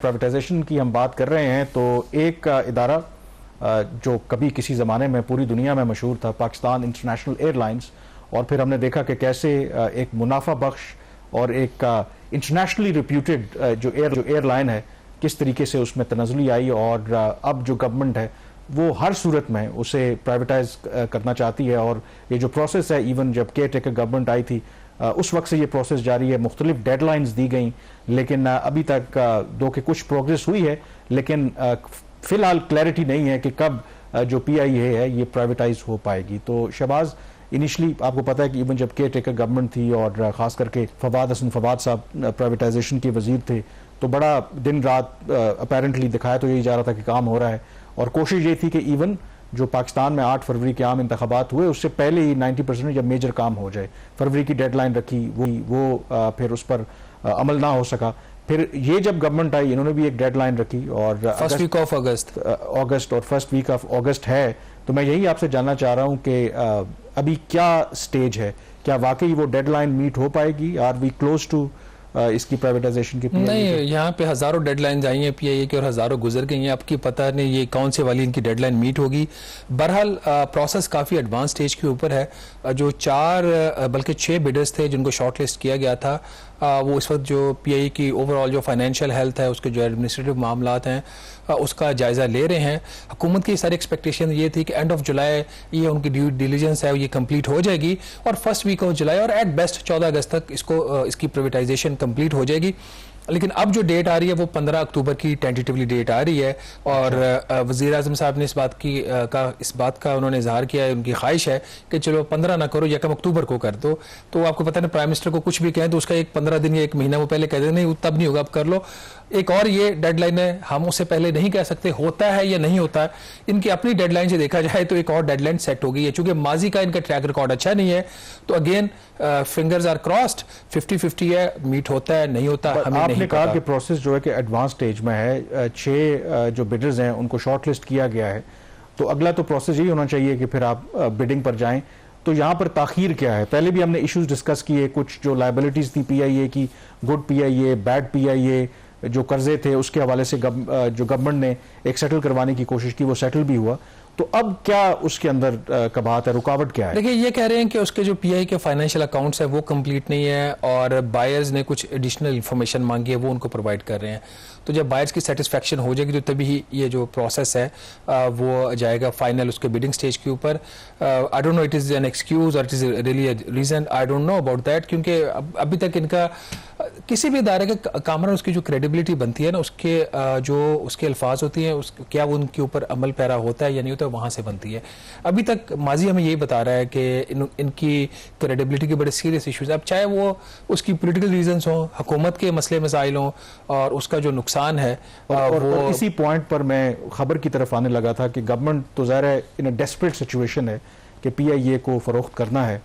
Privatisation की हम बात कर रहे हैं तो एक इदारा जो कभी किसी ज़माने में पूरी दुनिया में मशहूर था, पाकिस्तान इंटरनेशनल एयरलाइंस, और फिर हमने देखा कि कैसे एक मुनाफा बख्श और एक इंटरनेशनली रिप्यूटेड जो एयरलाइन है किस तरीके से उसमें तनज़्ज़ुली आई, और अब जो गवर्नमेंट है वो हर सूरत में उसे प्राइवेटाइज करना चाहती है। और ये जो प्रोसेस है, इवन जब केयर टेकर गवर्नमेंट आई थी उस वक्त से ये प्रोसेस जारी है। मुख्तलिफ डेडलाइंस दी गई, लेकिन अभी तक दो के कुछ प्रोग्रेस हुई है, लेकिन फिलहाल क्लैरिटी नहीं है कि कब जो PIA है ये प्राइवेटाइज हो पाएगी। तो शहबाज, इनिशली आपको पता है कि इवन जब केयर टेकर गवर्नमेंट थी और ख़ास करके फवाद हसन फवाद साहब प्राइवेटाइजेशन के वजीर थे, तो बड़ा दिन रात अपेरेंटली दिखाया तो यही जा रहा था कि काम हो रहा है, और कोशिश ये थी कि इवन जो पाकिस्तान में 8 फरवरी के आम इंतखाबात हुए उससे पहले ही 90% जब मेजर काम हो जाए, फरवरी की डेडलाइन रखी, वो फिर उस पर अमल ना हो सका। फिर ये जब गवर्नमेंट आई इन्होंने भी एक डेडलाइन रखी और फर्स्ट वीक ऑफ अगस्त और फर्स्ट वीक ऑफ अगस्त है। तो मैं यही आपसे जानना चाह रहा हूँ कि अभी क्या स्टेज है, क्या वाकई वो डेडलाइन मीट हो पाएगी? आर वी क्लोज टू इसकी प्राइवेटाइजेशन की? नहीं, यहाँ पे हजारों डेडलाइन आई हैं PIA की और हजारों गुजर गई हैं। आपकी पता नहीं ये कौन से वाली इनकी डेडलाइन मीट होगी। बहरहाल प्रोसेस काफ़ी एडवांस स्टेज के ऊपर है। जो 4 बल्कि 6 बिडर्स थे जिनको शॉर्टलिस्ट किया गया था, वो इस वक्त जो PIA की ओवरऑल जो फाइनेंशियल हेल्थ है, उसके जो एडमिनिस्ट्रेटिव मामलात हैं, उसका जायज़ा ले रहे हैं। हुकूमत की सारी एक्सपेक्टेशन ये थी कि एंड ऑफ जुलाई ये उनकी ड्यू डिलीजेंस है ये कंप्लीट हो जाएगी और फर्स्ट वीक ऑफ जुलाई और एट बेस्ट 14 अगस्त तक इसकी प्राइवेटाइजेशन कंप्लीट हो जाएगी। लेकिन अब जो डेट आ रही है वो 15 अक्टूबर की टेंटेटिवली डेट आ रही है, और वज़ीर आज़म साहब ने इस बात का उन्होंने इजहार किया है, उनकी ख्वाहिश है कि चलो 15 ना करो, 1 अक्टूबर को कर दो। तो आपको पता है प्राइम मिनिस्टर को कुछ भी कहें तो उसका एक 15 दिन या 1 महीना वो पहले कह दें नहीं तब नहीं होगा, अब कर लो। एक और ये डेडलाइन है, हम उससे पहले नहीं कह सकते होता है या नहीं होता है। इनकी अपनी डेडलाइन से देखा जाए तो एक और डेडलाइन सेट हो गई है। चूंकि माजी का इनका ट्रैक रिकॉर्ड अच्छा नहीं है, तो अगेन फिंगर्स आर क्रॉस्ड, 50-50 है, मीट होता है नहीं होता हमें आपने नहीं कहा पता। कि प्रोसेस जो है कि एडवांस स्टेज में है, 6 जो बिडर्स हैं उनको शॉर्टलिस्ट किया गया है, तो अगला तो प्रोसेस यही होना चाहिए कि फिर आप बिडिंग पर जाएं। तो यहाँ पर ताखीर क्या है? पहले भी हमने इश्यूज डिस्कस किए, कुछ जो लायबिलिटीज थी PIA की, गुड PIA, बैड PIA, जो कर्जे थे उसके हवाले से जो गवर्नमेंट ने एक सेटल करवाने की कोशिश की, वो सेटल भी हुआ। तो अब क्या उसके अंदर कबाहत है, रुकावट क्या है? देखिए, ये कह रहे हैं कि उसके जो PIA के फाइनेंशियल अकाउंट्स है वो कंप्लीट नहीं है और बायर्स ने कुछ एडिशनल इंफॉर्मेशन मांगी है, वो उनको प्रोवाइड कर रहे हैं। तो जब बायर्स की सेटिस्फेक्शन हो जाएगी तो तभी ही ये जो प्रोसेस है वो जाएगा फाइनल उसके बिडिंग स्टेज के ऊपर। I don't know it is an excuse और it is really a reason, I don't know about that, क्योंकि अभी तक इनका किसी भी इदारे के कामरान उसकी जो क्रेडिबिलिटी बनती है ना, उसके जो उसके अल्फाज होती हैं, क्या वो उनके ऊपर अमल पैरा होता है या नहीं होता है, वहाँ से बनती है। अभी तक माजी हमें यही बता रहा है कि इनकी क्रेडिबिलिटी के बड़े सीरियस इशूज़, अब चाहे वो उसकी पोलिटिकल रीजंस हों, हुकूमत के मसले मसाइल हों, और उसका जो नुकसान है और इसी पॉइंट पर मैं खबर की तरफ आने लगा था कि गवर्नमेंट तो ज़ाहिर है इन अ डेस्परेट सिचुएशन है कि PIA को फ़रोख्त करना है।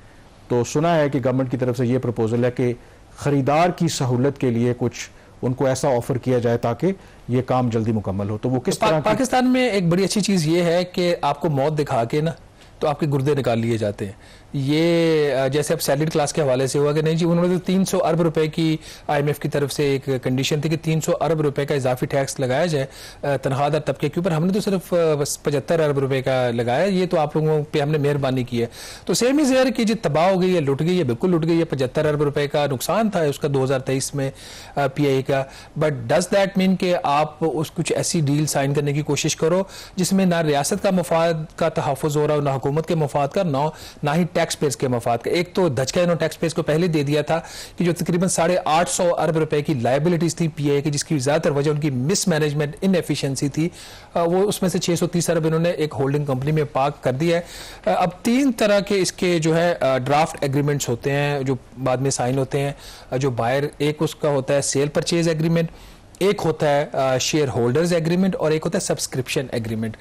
तो सुना है कि गवर्नमेंट की तरफ से ये प्रपोजल है कि खरीदार की सहूलत के लिए कुछ उनको ऐसा ऑफर किया जाए ताकि ये काम जल्दी मुकम्मल हो। तो वो किस तरह पाकिस्तान में एक बड़ी अच्छी चीज़ ये है कि आपको मौत दिखा के ना तो आपके गुर्दे निकाल लिए जाते हैं। ये जैसे अब सैलरीड क्लास के हवाले से हुआ कि नहीं जी, उन्होंने तो 300 अरब रुपए की IMF की तरफ से एक कंडीशन थी कि 300 अरब रुपए का इजाफी टैक्स लगाया जाए तनख्वाहदार तबके के ऊपर। हमने तो सिर्फ 75 अरब रुपए का लगाया, ये तो आप लोगों पे हमने मेहरबानी की है। तो सेम इज एयर की जो तबाह हो गई है, लुट गई है, बिल्कुल लुट गई है। 75 अरब रुपए का नुकसान था उसका 2023 में PIA का। बट डज दैट मीन कि आप उस कुछ ऐसी डील साइन करने की कोशिश करो जिसमें ना रियासत का मफाद का तहफ़्फ़ुज़ हो रहा हो, ना हुकूमत के मफाद का, ना ही टैक्स पेयर्स के मफाद का। एक तो धचका इन्होंने टैक्स पेयर्स को पहले दे दिया था कि जो तकरीबन 850 अरब रुपए की लायबिलिटीज थी PIA की, जिसकी ज्यादातर वजह उनकी मिसमैनेजमेंट, इनएफिशिएंसी थी, वो उसमें से 630 अरब इन्होंने एक होल्डिंग कंपनी में पार्क कर दिया है। अब 3 तरह के इसके जो है ड्राफ्ट एग्रीमेंट्स होते हैं जो बाद में साइन होते हैं। जो बायर, एक उसका होता है सेल परचेज एग्रीमेंट, एक होता है शेयर होल्डर्स एग्रीमेंट, और एक होता है सब्सक्रिप्शन एग्रीमेंट।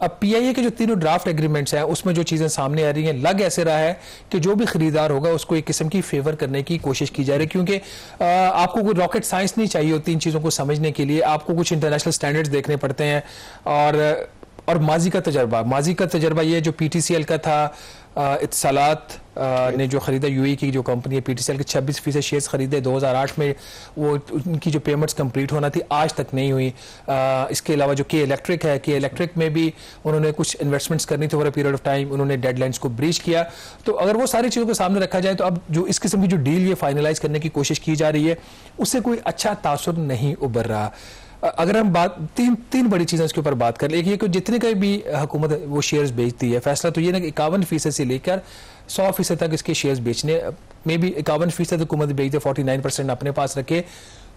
अब PIA के जो तीनों ड्राफ्ट एग्रीमेंट्स हैं उसमें जो चीज़ें सामने आ रही हैं, लग ऐसे रहा है कि जो भी खरीदार होगा उसको एक किस्म की फेवर करने की कोशिश की जा रही है, क्योंकि आपको कोई रॉकेट साइंस नहीं चाहिए होती इन चीज़ों को समझने के लिए। आपको कुछ इंटरनेशनल स्टैंडर्ड्स देखने पड़ते हैं और और माजी का तजर्बा ये जो पीटीसीएल का था, इत्तसालात ने जो खरीदा, यूएई की जो कंपनी है पीटीसीएल के 26% शेयर्स खरीदे 2008 में, वो उनकी जो पेमेंट्स कंप्लीट होना थी आज तक नहीं हुई। इसके अलावा जो के इलेक्ट्रिक है, के इलेक्ट्रिक में भी उन्होंने कुछ इन्वेस्टमेंट्स करनी थी over a period of time, उन्होंने डेडलाइंस को ब्रीच किया। तो अगर वो सारी चीज़ों को सामने रखा जाए तो अब जो इस किस्म की जो डील ये फाइनलाइज करने की कोशिश की जा रही है उससे कोई अच्छा तासुर नहीं उभर रहा। अगर हम बात तीन बड़ी चीज़ें इसके ऊपर बात कर ले, एक ये कि जितने का भी हुकूमत वो शेयर्स बेचती है, फैसला तो ये ना कि 51% से लेकर 100% तक इसके शेयर्स बेचने, में भी 51% हुकूमत बेच दे, 49% अपने पास रखे,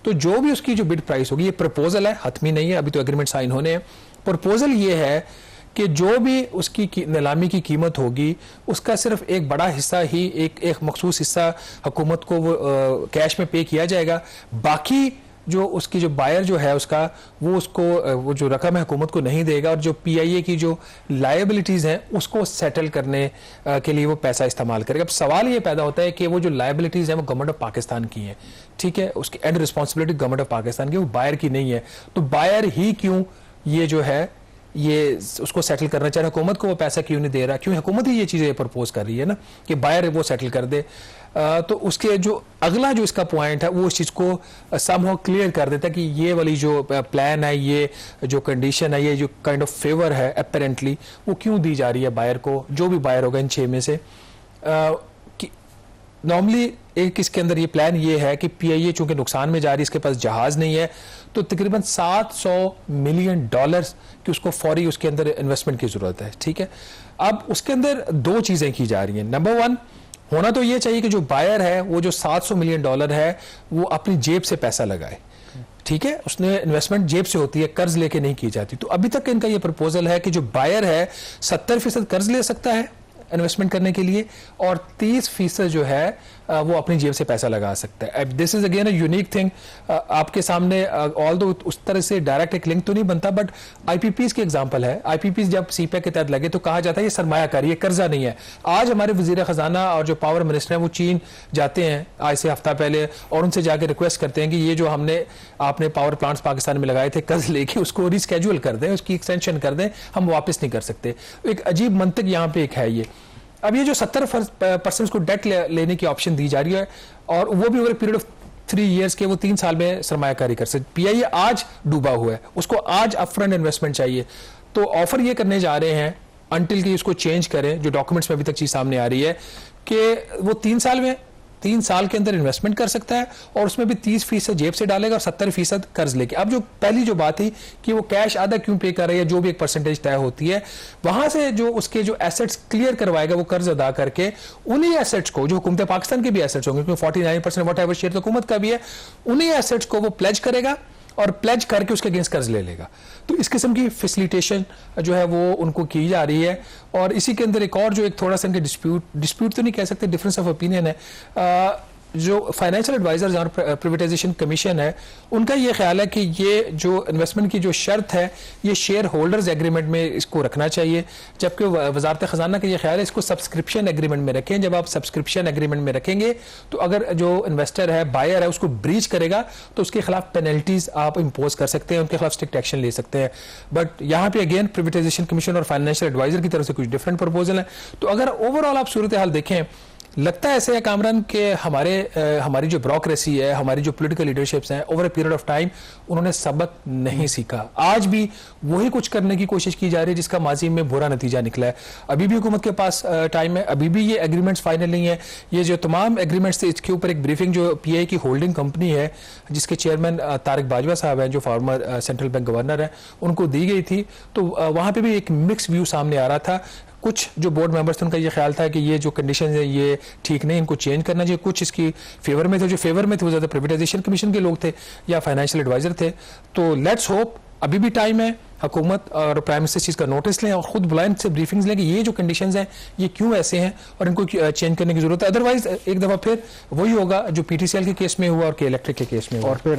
तो जो भी उसकी जो बिड प्राइस होगी, ये प्रपोजल है, हतमी नहीं है, अभी तो एग्रीमेंट साइन होने हैं। प्रपोजल ये है कि जो भी उसकी नीलामी की कीमत होगी उसका सिर्फ एक बड़ा हिस्सा ही, एक मखसूस हिस्सा हुकूमत को वो कैश में पे किया जाएगा, बाकी जो उसकी जो बायर जो है उसका वो उसको वो जो रकम है हुकूमत को नहीं देगा, और जो पीआईए की जो लायबिलिटीज़ हैं उसको सेटल करने के लिए वो पैसा इस्तेमाल करेगा। अब सवाल ये पैदा होता है कि वो जो लायबिलिटीज़ हैं वो गवर्नमेंट ऑफ पाकिस्तान की हैं, ठीक है, उसकी and responsibility government of Pakistan की, वो बायर की नहीं है। तो बायर ही क्यों ये जो है ये उसको सेटल करना चाह रहा है, हुकूमत को वो पैसा क्यों नहीं दे रहा, क्यों हुकूमत ही ये चीज़ें प्रपोज कर रही है ना कि बायर वो सेटल कर दे। तो उसके जो अगला जो इसका पॉइंट है वो इस चीज़ को समहाउ क्लियर कर देता है कि ये वाली जो प्लान है, ये जो कंडीशन है, ये जो काइंड ऑफ फेवर है अपेरेंटली वो क्यों दी जा रही है बायर को, जो भी बायर होगा इन 6 में से। नॉर्मली एक इसके अंदर ये प्लान ये है कि पीआईए चूंकि नुकसान में जा रही है, इसके पास जहाज नहीं है, तो तकरीबन $700 मिलियन की उसको फौरी उसके अंदर इन्वेस्टमेंट की जरूरत है, ठीक है। अब उसके अंदर 2 चीजें की जा रही हैं। नंबर 1 होना तो ये चाहिए कि जो बायर है वो जो $700 मिलियन है वो अपनी जेब से पैसा लगाए, ठीक है, उसने इन्वेस्टमेंट जेब से होती है, कर्ज लेके नहीं की जाती। तो अभी तक इनका ये प्रपोजल है कि जो बायर है 70% कर्ज ले सकता है इन्वेस्टमेंट करने के लिए, और 30% जो है वो अपनी जेब से पैसा लगा सकता है। This is again a unique thing आपके सामने, ऑल्दो उस तरह से डायरेक्ट एक लिंक तो नहीं बनता, बट आईपीपीज की एग्जांपल है। आईपीपीज जब सीपैक के तहत लगे तो कहा जाता है ये सरमायाकारी, ये कर्जा नहीं है। आज हमारे वजीर खजाना और जो पावर मिनिस्टर हैं वो चीन जाते हैं आज से हफ्ता पहले, और उनसे जाके रिक्वेस्ट करते हैं कि ये जो आपने पावर प्लांट्स पाकिस्तान में लगाए थे कर्ज लेके उसको रिस्केड्यूल कर दें, उसकी एक्सटेंशन कर दें, हम वापस नहीं कर सकते। एक अजीब मंतक यहाँ पे एक है ये। अब ये जो 70% को डेट लेने की ऑप्शन दी जा रही है, और वो भी ओवर पीरियड ऑफ 3 ईयर्स के, वो 3 साल में सरमायाकारी कर सकते। पीआईए आज डूबा हुआ है, उसको आज अपफ्रंट इन्वेस्टमेंट चाहिए, तो ऑफर ये करने जा रहे हैं अंटिल कि उसको चेंज करें, जो डॉक्यूमेंट्स में अभी तक चीज सामने आ रही है कि वो 3 साल के अंदर इन्वेस्टमेंट कर सकता है, और उसमें भी 30% जेब से डालेगा और 70% कर्ज लेके। अब जो पहली जो बात थी कि वो कैश आधा क्यों पे कर रहा है, जो भी एक परसेंटेज तय होती है, वहां से जो उसके जो एसेट्स क्लियर करवाएगा वो कर्ज अदा करके, उन्हीं एसेट्स को, जो हुकूमत पाकिस्तान के भी एसेट्स होंगे क्योंकि 49% वॉट एवर शेयर तो हुकूमत का भी है, उन्हीं एसेट्स को वो प्लेज करेगा और प्लेज करके उसके अगेंस्ट कर्ज ले लेगा। तो इस किस्म की फैसिलिटेशन जो है वो उनको की जा रही है। और इसी के अंदर एक और जो एक थोड़ा सा इनके डिस्प्यूट तो नहीं कह सकते, डिफरेंस ऑफ ओपिनियन है, जो फाइनेंशियल एडवाइजर्स और प्रिवेटाइजेशन कमीशन है उनका ये ख्याल है कि ये जो इन्वेस्टमेंट की जो शर्त है ये शेयर होल्डर्स एग्रीमेंट में इसको रखना चाहिए, जबकि वजारत खजाना का ये ख्याल है इसको सब्सक्रिप्शन एग्रीमेंट में रखें। जब आप सब्सक्रिप्शन एग्रीमेंट में रखेंगे तो अगर जो इन्वेस्टर है, बायर है, उसको ब्रीच करेगा तो उसके खिलाफ पेनल्टीज आप इम्पोज कर सकते हैं, उनके खिलाफ स्ट्रिक्ट एक्शन ले सकते हैं। बट यहाँ पे अगेन प्रिवेटाइजेशन कमीशन और फाइनेंशियल एडवाइजर की तरफ से कुछ डिफरेंट प्रपोजल है। तो अगर ओवरऑल आप सूरत हाल देखें, लगता है ऐसे है कामरान के हमारी जो ब्यूरोक्रेसी है, हमारी जो पॉलिटिकल लीडरशिप्स हैं, over a period of time उन्होंने सबक नहीं सीखा। आज भी वही कुछ करने की कोशिश की जा रही है जिसका माजी में बुरा नतीजा निकला है। अभी भी हुकूमत के पास टाइम है, अभी भी ये एग्रीमेंट्स फाइनल नहीं है। ये जो तमाम एग्रीमेंट्स थे इसके ऊपर एक ब्रीफिंग जो पीआई की होल्डिंग कंपनी है जिसके चेयरमैन तारिक बाजवा साहब हैं, जो फॉर्मर सेंट्रल बैंक गवर्नर हैं, उनको दी गई थी। तो वहां पर भी एक मिक्स व्यू सामने आ रहा था। कुछ जो बोर्ड मेंबर्स थे उनका ये ख्याल था कि ये जो कंडीशन है ये ठीक नहीं, इनको चेंज करना चाहिए। कुछ इसकी फेवर में थे, जो फेवर में थे वो ज्यादा प्रिवेटाइजेशन कमीशन के लोग थे या फाइनेंशियल एडवाइजर थे। तो लेट्स होप अभी भी टाइम है, हुकूमत और प्राइम मिनिस्टर चीज का नोटिस लें और खुद बुलाएं, से ब्रीफिंग्स लें कि ये जो कंडीशंस हैं ये क्यों ऐसे हैं और इनको चेंज करने की जरूरत है। अदरवाइज एक दफा फिर वही होगा जो पीटीसीएल के केस में हुआ और के इलेक्ट्रिक के केस में हुआ। और फिर